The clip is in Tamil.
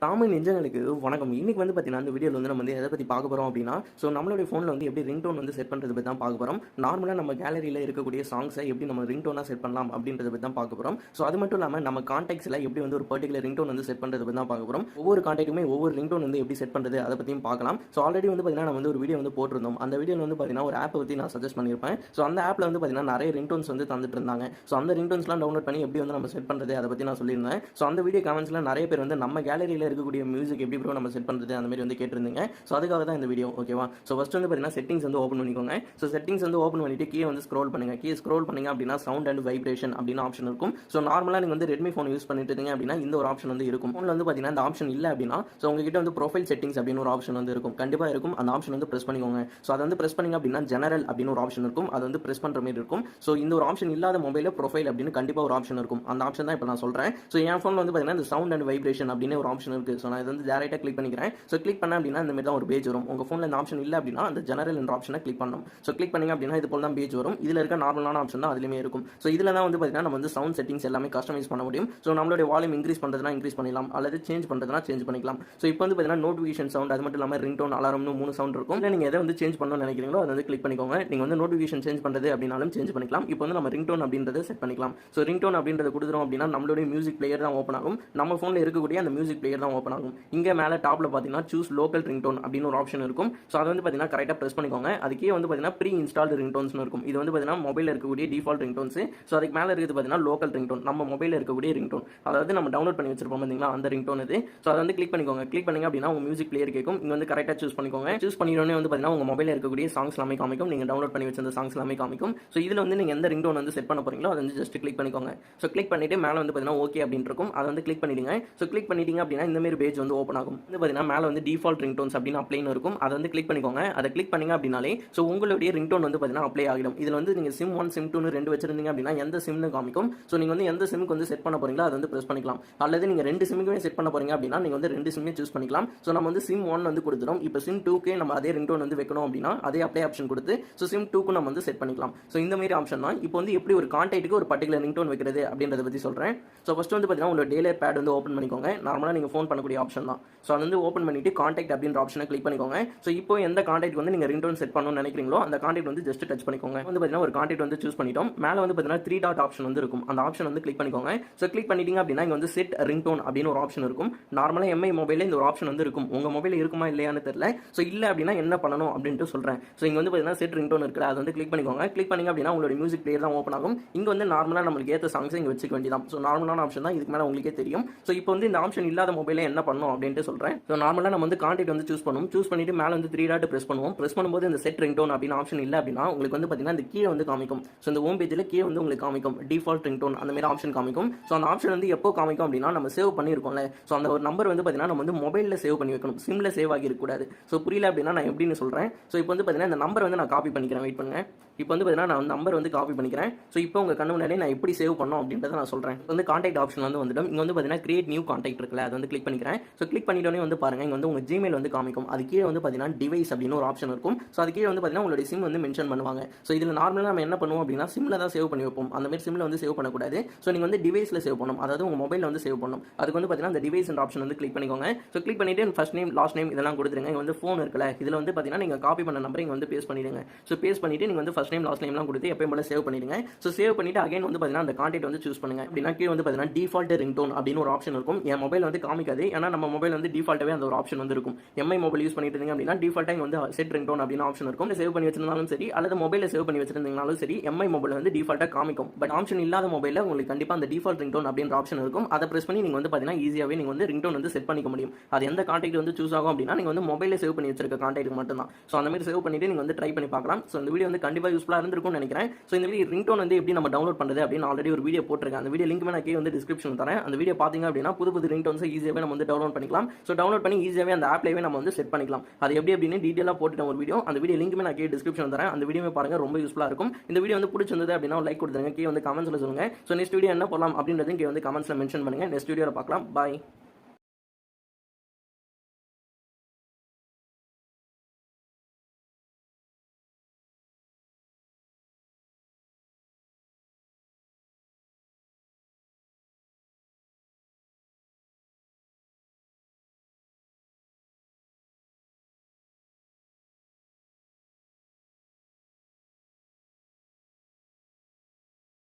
தமிழ் நெஞ்சங்களுக்கு வணக்கம். இன்னைக்கு வந்து பார்த்தீங்கன்னா, இந்த வீடியோவில் வந்து நம்ம வந்து எதை பற்றி பார்க்க போகிறோம் அப்படின்னா, ஸோ நம்மளுடைய ஃபோனில் வந்து எப்படி ரிங்டோன் வந்து செட் பண்ணுறது பற்றி தான் பார்க்க போகிறோம். நார்மலாக நம்ம கேலரியில் இருக்கக்கூடிய சாங்ஸை எப்படி நம்ம ரிங்டோனாக செட் பண்ணலாம் அப்படின்றத பற்றி தான் பார்க்க போகிறோம். ஸோ அது மட்டும் இல்லாமல் நம்ம கான்டாக்ட்ஸில் எப்படி வந்து ஒரு பர்டிகுலர் ரிங்டோன் வந்து செட் பண்ணுறது பற்றி தான் பார்க்க போகிறோம். ஒவ்வொரு கான்டாக்ட்டுமே ஒவ்வொரு ரிங்டோன் வந்து எப்படி செட் பண்ணுறது அதை பற்றியும் பார்க்கலாம். ஸோ ஆல்ரெடி வந்து பார்த்தீங்கன்னா நம்ம வந்து ஒரு வீடியோ வந்து போட்டிருந்தோம். அந்த வீடியோவில் வந்து பார்த்தீங்கன்னா ஒரு ஆப்பை பற்றி நான் சஜஸ்ட் பண்ணியிருப்பேன். ஸோ அந்த ஆப்பில் வந்து பார்த்தீங்கன்னா நிறைய ரிங்டோன்ஸ் வந்து தந்துட்டு இருந்தாங்க. ஸோ அந்த ரிங்டோன்ஸ்லாம் டவுன்லோட் பண்ணி எப்படி வந்து நம்ம செட் பண்ணுறது அதை பற்றி நான் சொல்லியிருந்தேன். ஸோ அந்த வீடியோ கமெண்ட்ஸில் நிறைய பேர் வந்து நம்ம கேலரியில் இருக்கக்கூடிய மியூசிக் எப்படி ப்ரோ நம்ம செட் பண்ணுறது அந்த மாதிரி வந்து கேட்டிருந்தீங்க. ஸோ அதுக்காக தான் இந்த வீடியோ. ஓகேவா? ஸோ ஃபஸ்ட் வந்து பார்த்தீங்கன்னா செட்டிங்ஸ் வந்து ஓப்பன் பண்ணிக்கோங்க. ஸோ செட்டிங்ஸ் வந்து ஓப்பன் பண்ணிட்டு கீழே வந்து ஸ்க்ரோல் பண்ணுங்க. கீழே ஸ்க்ரோல் பண்ணீங்க அப்படின்னா சவுண்ட் அண்ட் வைப்ரேஷன் அப்படின்னு ஆப்ஷன் இருக்கும். ஸோ நார்மலாக நீங்கள் வந்து ரெட்மி ஃபோன் யூஸ் பண்ணிட்டு இருக்கீங்க அப்படின்னா இந்த ஒரு ஆப்ஷன் வந்து இருக்கும். ஃபோனில் வந்து பார்த்தீங்கன்னா இந்த ஆப்ஷன் இல்லை அப்படின்னா ஸோ உங்ககிட்ட வந்து ப்ரொஃபைல் செட்டிங்ஸ் அப்படின்னு ஒரு ஆப்ஷன் வந்து இருக்கும். கண்டிப்பாக இருக்கும். அந்த ஆப்ஷன் வந்து ப்ரெஸ் பண்ணிக்கோங்க. ஸோ அதை வந்து ப்ரெஸ் பண்ணிங்க அப்படின்னா ஜெனரல் அப்படின்னு ஒரு ஆப்ஷன் இருக்கும். அதை வந்து ப்ரெஸ் பண்ணுற மாதிரி இருக்கும். ஸோ இந்த ஒரு ஆப்ஷன் இல்லாத மொபைலில் ப்ரொஃபைல் அப்படின்னு கண்டிப்பாக ஒரு ஆப்ஷன் இருக்கும். அந்த ஆப்ஷன் தான் இப்போ நான் சொல்கிறேன். ஸோ என் ஃபோனில் வந்து பார்த்தீங்கன்னா இந்த சவுண்ட் அண்ட் வைப்ரேஷன் அப்படின்னு ஒரு ஆப்ஷன் இருக்குது. ஸோ நான் இது வந்து டேரெக்டாக கிளிக் பண்ணிக்கிறேன். ஸோ கிளிக் பண்ண அப்படின்னா இந்த மாதிரி தான் ஒரு பேஜ் வரும். உங்கள் ஃபோனில் இந்த ஆப்ஷன் இல்லை அப்படின்னா அந்த ஜெனரல் என்ற ஆப்ஷனை கிளிக் பண்ணணும். ஸோ கிளிக் பண்ணிங்க அப்படின்னா இது போல் தான் பேஜ் வரும். இதில் இருக்க நார்மலான ஆப்ஷன் தான் அதுலேயுமே இருக்கும். ஸோ இதில் தான் வந்து பார்த்தீங்கன்னா நம்ம வந்து சவுண்ட் செட்டிங்ஸ் எல்லாமே கஸ்டமைஸ் பண்ண முடியும். ஸோ நம்மளுடைய வால்யூம் இன்க்ரீஸ் பண்ணுறதுனா இன்க்ரீஸ் பண்ணிக்கலாம், அல்லது சேஞ்ச் பண்ணுறதுனா சேஞ்ச் பண்ணிக்கலாம். ஸோ இப்போ வந்து பார்த்தீங்கன்னா நோட்டிஃபிகேஷன் சவுண்ட், அது மட்டும் இல்லாமல் ரிங்டோன், அலாரம்னு 3 சவுண்ட் இருக்கும். இல்லை நீங்கள் எதை வந்து சேஞ்ச் பண்ணணும்னு நினைக்கிறீங்களோ அதை வந்து கிளிக் பண்ணிக்கோங்க. நீங்கள் வந்து நோட்டிஃபிகேஷன் சேஞ்ச் பண்ணுறது அப்படின்னாலும் சேஞ்ச் பண்ணிக்கலாம். இப்போ வந்து நம்ம ரிங்டோன் அப்படின்றத செட் பண்ணிக்கலாம். ஸோ ரிங்டோன் அப்படின்றத கொடுத்துரும் அப்படின்னா நம்மளுடைய மியூசிக் பிளேயர் தான் ஓப்பன் ஆகும். நம்ம ஃபோனில் இருக்கக்கூடிய அந்த மியூசிக் பிளேயர் தான் ஓப்பன் ஆகும். இங்கே மேலே டாப்பில் பார்த்தீங்கன்னா சூஸ் லோக்கல் ரிங்டோன் அப்படின்னு ஒரு ஆப்ஷன் இருக்கும். ஸோ அதை வந்து பார்த்தீங்கன்னா கரெக்டாக ப்ரெஸ் பண்ணிக்கோங்க. அதுக்கே வந்து பார்த்தீங்கன்னா ப்ரீ இன்ஸ்டால்டு ரிங்டோன்ஸ் இருக்கும். இது வந்து பார்த்தீங்கன்னா மொபைலில் இருக்கக்கூடிய டிஃபால்ட் ரிங்டோன்ஸ். ஸோ அதுக்கு மேலே இருக்குது பார்த்தீங்கன்னா லோக்கல் ரிங்டோன், நம்ம மொபைலில் இருக்கக்கூடிய ரிங்டோன், அதாவது நம்ம டவுன்லோட் பண்ணி வச்சிருப்போம் பார்த்தீங்களா அந்த ரிங்டோன் இது. ஸோ அதை வந்து கிளிக் பண்ணிக்கோங்க. கிளிக் பண்ணிங்க அப்படின்னா உங்கள் மியூசிக் பிளேயர் கேட்கும். இங்கே வந்து கரெக்டாக சூஸ் பண்ணிக்கோங்க. சூஸ் பண்ணிடனே வந்து பார்த்தீங்கன்னா உங்கள் மொபைலில் இருக்கக்கூடிய சாங்ஸ் எல்லாமே காமிக்கும். நீங்கள் டவுன்லோட் பண்ணி வச்சிருந்த சாங்ஸ் எல்லாமே காமிக்கும். ஸோ இதில் வந்து நீங்கள் எந்த ரிங்டோன் வந்து செட் பண்ண போறீங்களோ அதை வந்து ஜஸ்ட் கிளிக் பண்ணிக்கோங்க. ஸோ கிளிக் பண்ணிட்டு மேலே வந்து பார்த்தீங்கன்னா ஓகே அப்படின்னு இருக்கும். அதை வந்து கிளிக் பண்ணிடுங்க. ஸோ கிளிக் பண்ணிட்டீங்க அப்படின்னா இந்த மாதிரி பேஜ் வந்து ஓப்பன் ஆகும். வந்து பார்த்தீங்கன்னா மேலே வந்து டிஃபால்ட் ரிங்டோன்ஸ் அப்படின்னு அப்ளைன்னு இருக்கும். அதை வந்து கிளிக் பண்ணிக்கோங்க. அதை கிளிக் பண்ணிங்க அப்படின்னாலே ஸோ உங்களுடைய ரிங்டோன் வந்து பார்த்தீங்கன்னா அப்ளை ஆகிடும். இதில் வந்து நீங்கள் சிம் 1 சிம் 2 2 வச்சிருந்தீங்க அப்படின்னா எந்த சிம்னு காமிக்கும். ஸோ நீங்கள் வந்து எந்த சிம்க்கு வந்து செட் பண்ண போறீங்களோ அதை வந்து ப்ரெஸ் பண்ணிக்கலாம். அல்லது நீங்கள் 2 சிம்முக்குமே செட் பண்ண போறீங்க அப்படின்னா நீங்கள் வந்து 2 சிம்மே சூஸ் பண்ணிக்கலாம். ஸோ நம்ம வந்து சிம் 1 வந்து கொடுத்துரும். இப்போ சிம் 2க்கு நம்ம அதே ரிங்டோன் வந்து வைக்கணும் அப்படின்னா அதே அப்ளை ஆப்ஷன் கொடுத்து ஸோ சிம் 2க்கு நம்ம வந்து செட் பண்ணிக்கலாம். ஸோ இந்த மாதிரி ஆப்ஷன் தான். இப்போ வந்து எப்படி ஒரு கான்டாக்ட்டுக்கு ஒரு பர்டிகுலர் ரிங்டோன் வைக்கிறது அப்படின்றத பற்றி சொல்கிறேன். ஸோ ஃபர்ஸ்ட் வந்து பார்த்தீங்கன்னா உங்களோட டெய்லர் பேட் வந்து ஓப்பன் பண்ணிக்கோங்க. நார்மலாக நீங்கள் ஃபோன் பண்ணக்கூடிய ஆப்ஷன் தான். ஸோ அது வந்து ஓப்பன் பண்ணிட்டு கான்டாக்ட் அப்படின்ற ஆப்ஷனை கிளிக் பண்ணிக்கோங்க. ஸோ இப்போ எந்த கான்டாக்ட் வந்து நீங்கள் ரிங்டோன் செட் பண்ணணும்னு நினைக்கிறீங்களோ அந்த கான்டாக்ட் வந்து ஜஸ்ட் டச் பண்ணிக்கோங்க. வந்து பார்த்தீங்கன்னா ஒரு கான்டாக்ட் வந்து சூஸ் பண்ணிட்டோம். மேலே வந்து பார்த்தீங்கன்னா 3 டாட் ஆப்ஷன் வந்து இருக்கும். அந்த ஆப்ஷன் வந்து கிளிக் பண்ணிக்கோங்க. ஸோ கிளிக் பண்ணிட்டீங்க அப்படின்னா இங்கே வந்து செட் ரிங்டோன் அப்படின்னு ஒரு ஆப்ஷன் இருக்கும். நார்மலாக எம்ஐ மொபைலில் இந்த ஒரு ஆப்ஷன் வந்து இருக்கும். உங்கள் மொபைலில் இருக்குமா இல்லையான்னு தெரியல. ஸோ இல்லை அப்படின்னா என்ன பண்ணணும் அப்படின்ட்டு சொல்கிறேன். ஸோ இங்கே வந்து பார்த்தீங்கன்னா செட் ரிங்டோன் இருக்குது. அதை வந்து கிளிக் பண்ணிக்கோங்க. கிளிக் பண்ணிங்க அப்படின்னா உங்களோட மியூசிக் பிளேயர் தான் ஓப்பன் ஆகும். இங்கே வந்து நார்மலாக நம்மளுக்கு ஏற்ற சாங்ஸை இங்கே வச்சுக்க வேண்டியதான். ஸோ நார்மலான ஆப்ஷன் தான். இதுக்கு மேலே உங்களுக்கே தெரியும். ஸோ இப்போ வந்து இந்த ஆப்ஷன் இல்லாத மொபைலில் என்ன பண்ணணும் அப்படின்ட்டு சொல்கிறேன். ஸோ நார்மலாக நம்ம வந்து கான்டாக்ட் வந்து சூஸ் பண்ணுவோம். சூஸ் பண்ணிட்டு மேலே வந்து 3 டாட் ப்ரெஸ் பண்ணுவோம். ப்ரெஸ் பண்ணும்போது இந்த செட் ரிங்டோன் அப்படின்னு ஆப்ஷன் இல்லை அப்படின்னா உங்களுக்கு வந்து பார்த்தீங்கன்னா இந்த கீழே வந்து காமிக்கும். ஸோ இந்த ஹோம் பேஜில் கீழே வந்து உங்களுக்கு காமிக்கும் டிஃபால்ட் ரிங்டோன் அந்த மாதிரி ஆப்ஷன் காமிக்கும். ஸோ அந்த ஆப்ஷன் வந்து எப்போ காமிக்கும் அப்படின்னா நம்ம சேவ் பண்ணியிருக்கோம்ல. ஸோ அந்த ஒரு நம்பர் வந்து பார்த்தீங்கன்னா நம்ம வந்து மொபைலில் சேவ் பண்ணி வைக்கணும். சிம்ல சேவ் ஆகிருக்கக்கூடாது. ஸோ புரியல அப்படின்னா நான் எப்படின்னு சொல்கிறேன். ஸோ இப்போ வந்து பார்த்தீங்கன்னா இந்த நம்பர் வந்து நான் காப்பி பண்ணிக்கிறேன். வெயிட் பண்ணுங்க. இப்போ வந்து பார்த்தீங்கன்னா நான் நம்பர் வந்து காப்பி பண்ணிக்கிறேன். ஸோ இப்போ உங்கள் கண்ணு முன்னாடி நான் எப்படி சேவ் பண்ணணும் அப்படின்றத நான் சொல்கிறேன். வந்து கான்டாக்ட் ஆப்ஷன் வந்து வந்துடும். இங்கே வந்து பார்த்தீங்கன்னா கிரியேட் நியூ கான்டாக்ட் இருக்குல்ல, அதை வந்து கிளிக் பண்ணிக்கிறேன். ஸோ கிளிக் பண்ணிட்டோன்னே வந்து பாருங்க இங்கே வந்து உங்கள் ஜிமெயில் வந்து காமிக்கும். அது கீழே வந்து பார்த்தீங்கன்னா டிவைஸ் அப்படின்னு ஒரு ஆப்ஷன் இருக்கும். ஸோ அது கீழே வந்து பார்த்தீங்கன்னா உங்களுடைய சிம் வந்து மென்ஷன் பண்ணுவாங்க. ஸோ இதில் நார்மலாக நம்ம என்ன பண்ணுவோம் அப்படின்னா சிம்ல தான் சேவ் பண்ணி வைப்போம். அந்த மாதிரி சிம்ல வந்து சேவ் பண்ணக்கூடாது. ஸோ நீங்கள் வந்து டிவைஸில் சேவ் பண்ணணும். அதாவது உங்கள் மொபைலில் வந்து சேவ் பண்ணணும். அதுக்கு வந்து பார்த்தீங்கன்னா அந்த டிவைஸ் ஆப்ஷன் வந்து கிளிக் பண்ணிக்கோங்க. ஸோ கிளிக் பண்ணிட்டு ஃபர்ஸ்ட் நேம் லாஸ்ட் நேம் இதெல்லாம் கொடுத்துருங்க. இங்கே வந்து ஃபோன் இருக்குல்ல, இதில் வந்து பார்த்தீங்கன்னா நீங்கள் காப்பி பண்ண நம்பர் இங்கே வந்து பேஸ்ட் பண்ணிடுங்க. ஸோ பேஸ்ட் பண்ணிட்டு நீங்கள் வந்து ஃபர்ஸ்ட் நேம் லாஸ்ட் நேம்லாம் கொடுத்து எப்பயும் போல சேவ் பண்ணிடுங்க. ஸோ சேவ் பண்ணிட்டு அகைன் வந்து பார்த்தீங்கன்னா அந்த கான்டாக்ட் வந்து சூஸ் பண்ணுங்க. அப்படின்னா கீழே வந்து பார்த்தீங்கன்னா டிஃபால்ட் ரிங்டோன் அப்படின்னு ஒரு ஆப்ஷன் இருக்கும். என் மொபைல் வந்து காமிக்காது. ஏன்னா நம்ம மொபைல் வந்து டிஃபால்ட்டாகவே அந்த ஒரு ஆப்ஷன் வந்து இருக்கும். எம்ஐ மொபைல் யூஸ் பண்ணிட்டு இருந்தீங்க அப்படின்னா டிஃபால்ட்டாக இங்கே வந்து செட் ரிங்டோன் அப்படின்னு ஆப்ஷன் இருக்கும். சேவ் பண்ணி வச்சிருந்தாலும் சரி அல்லது மொபைலில் சேவ் பண்ணி வச்சிருந்தீங்கனாலும் சரி எம்ஐ மொபைல் வந்து டிஃபால்ட்டாக காமிக்கும். பட் ஆப்ஷன் இல்லாத மொபைலில் உங்களுக்கு கண்டிப்பாக அந்த டிஃபால்ட் ரிங்டோன் அப்படின்ற ஆப்ஷன் இருக்கும். அதை பிரஸ் பண்ணி நீங்கள் வந்து பார்த்தீங்கன்னா ஈஸியாகவே நீங்கள் வந்து ரிங்டோன் வந்து செட் பண்ணிக்க முடியும். அது எந்த கான்டாக்ட் வந்து சூஸ் ஆகும் அப்படின்னா நீங்கள் வந்து மொபைலில் சேவ் பண்ணி வச்சிருக்க கான்டாக்ட் மட்டும் தான். ஸோ அந்த மாதிரி சேவ் பண்ணிட்டு நீங்கள் வந்து ட்ரை பண்ணி பார்க்கலாம். ஸோ இந்த வீடியோ வந்து கண்டிப்பாக யூஸ்ஃபுல்லாக இருந்திருக்கும்னு நினைக்கிறேன். ஸோ இந்த வீடியோ ரிங்டோன் வந்து எப்படி நம்ம டவுன்லோட் பண்ணுறது அப்படின்னு ஆல்ரெடி ஒரு வீடியோ போட்டிருக்கேன். அந்த வீடியோ லிங்க் நான் கீழே வந்து டிஸ்கிரிப்ஷன் தரேன். அந்த வீடியோ பார்த்தீங்க அப்படின்னா புது ரிங்டோன்ஸை ஈஸியாகவே நம்ம வந்து டவுன்லோட் பண்ணிக்கலாம். ஸோ டவுன்லோட் பண்ணி ஈஸியாகவே அந்த ஆப்லேயே நம்ம வந்து செட் பண்ணிக்கலாம். அது எப்படி அப்படின்னு டீட்டெயிலாக போட்டுட்டேன் ஒரு வீடியோ. அந்த வீடியோ லிங்க் நான் கீழே டிஸ்கிரிப்ஷன் தரேன். அந்த வீடியோ பாருங்க, ரொம்ப யூஸ்ஃபுல்லாக இருக்கும். இந்த வீடியோ வந்து பிடிச்சிருந்தது அப்படின்னா லைக் கொடுத்துருங்க. கீழே வந்து கமெண்ட்ஸில் சொல்லுங்க. ஸோ நெக்ஸ்ட் வீடியோ என்ன பண்ணலாம் அப்படின்றதையும் கீழே வந்து கமெண்ட்ஸில் மென்ஷன் பண்ணுங்க. நெக்ஸ்ட் வீடியோவில் பார்க்கலாம். பாய்.